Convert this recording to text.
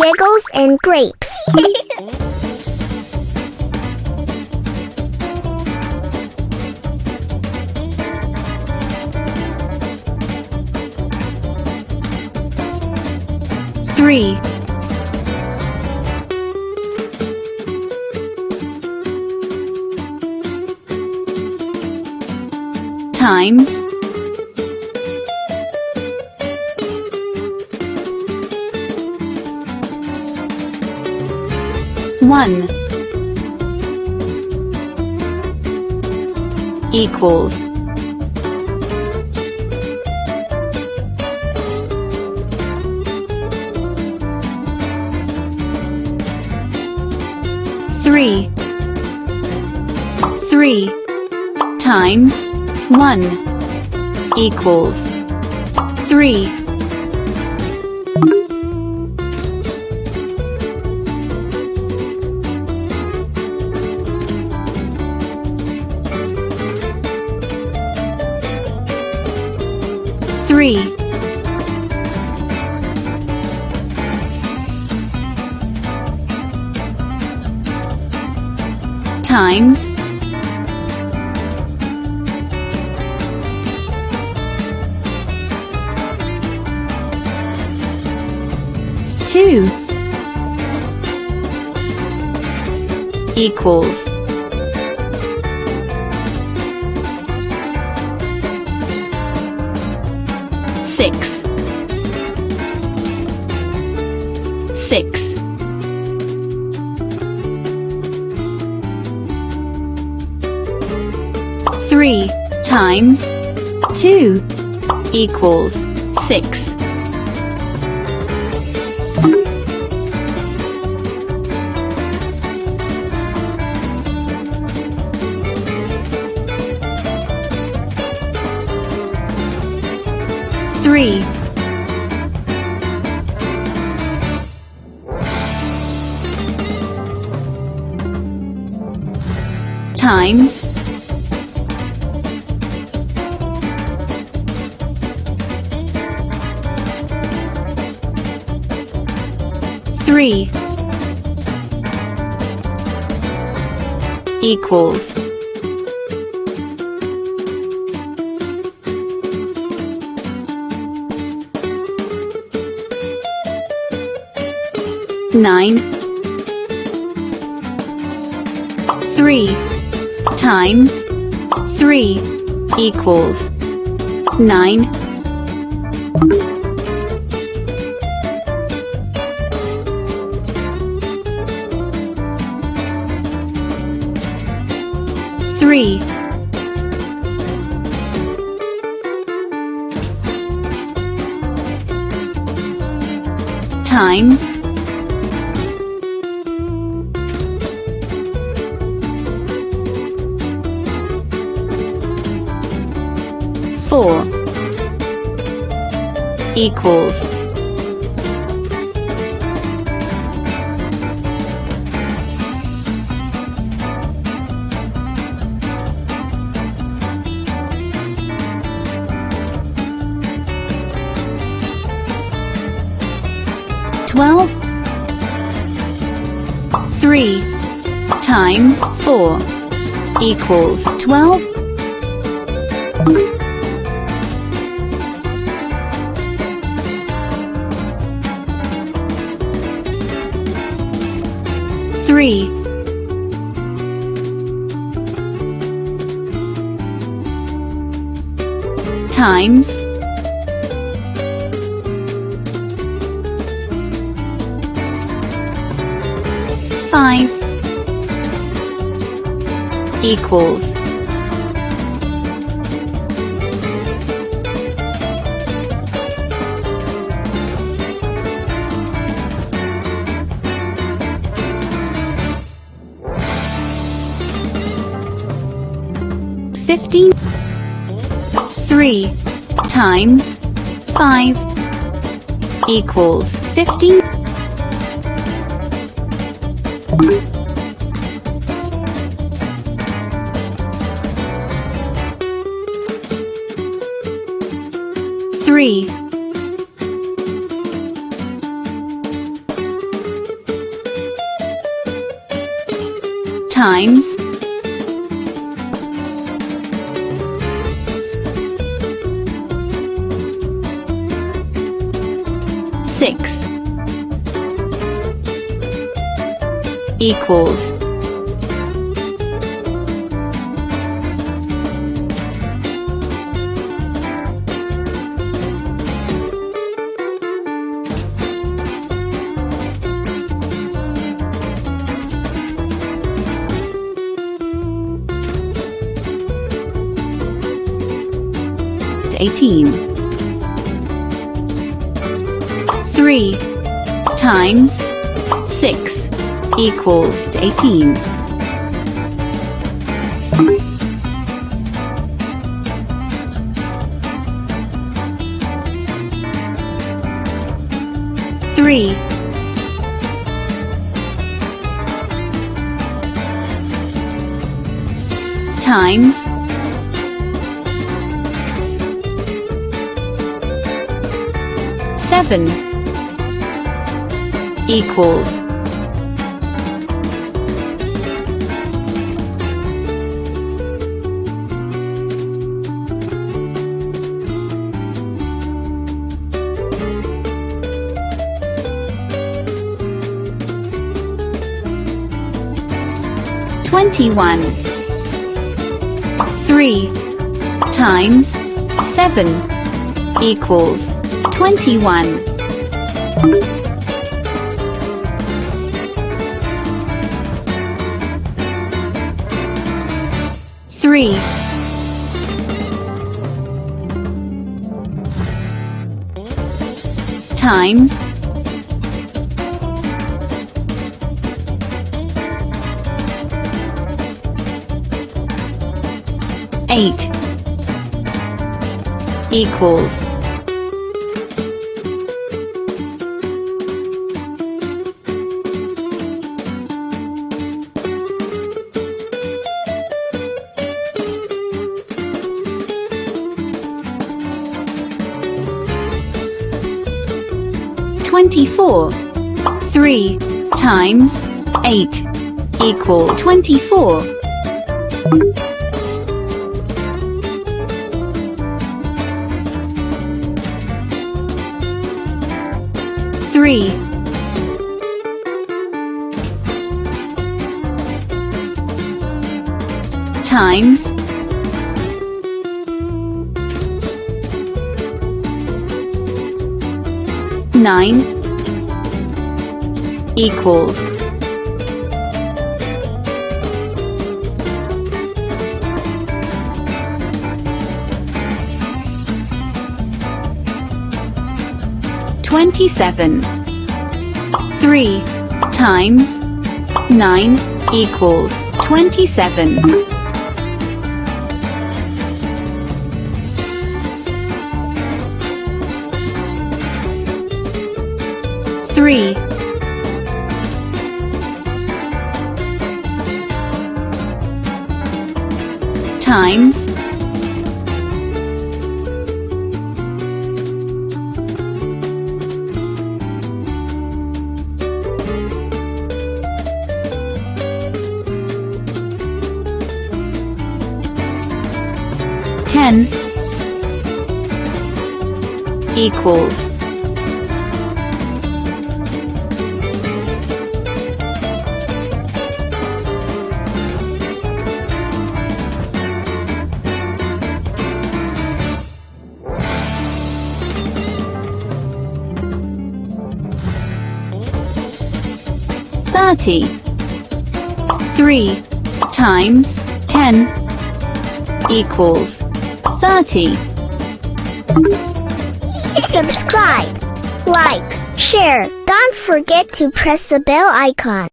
Giggles and Grapes. Three, times one equals three. Three times one equals three. Three times two equals six. Six three times two equals six. Three times three equals nine. Three times three equals nine. Three times four equals twelve. Three times four equals 12. Three times five equals 15. Three times five equals 15. Three times 6 equals 18. 3 times 6 equals 18. 3 times 7 equals 21. 3 times 7 equals 21. 3 times 8 equals 24. 3 times 8 equals 24. 3 times 9 equals 27. 3 times 9 equals 27. 3 times 10 equals 30. 3 times 10 equals 30. Subscribe, like, share. Don't forget to press the bell icon.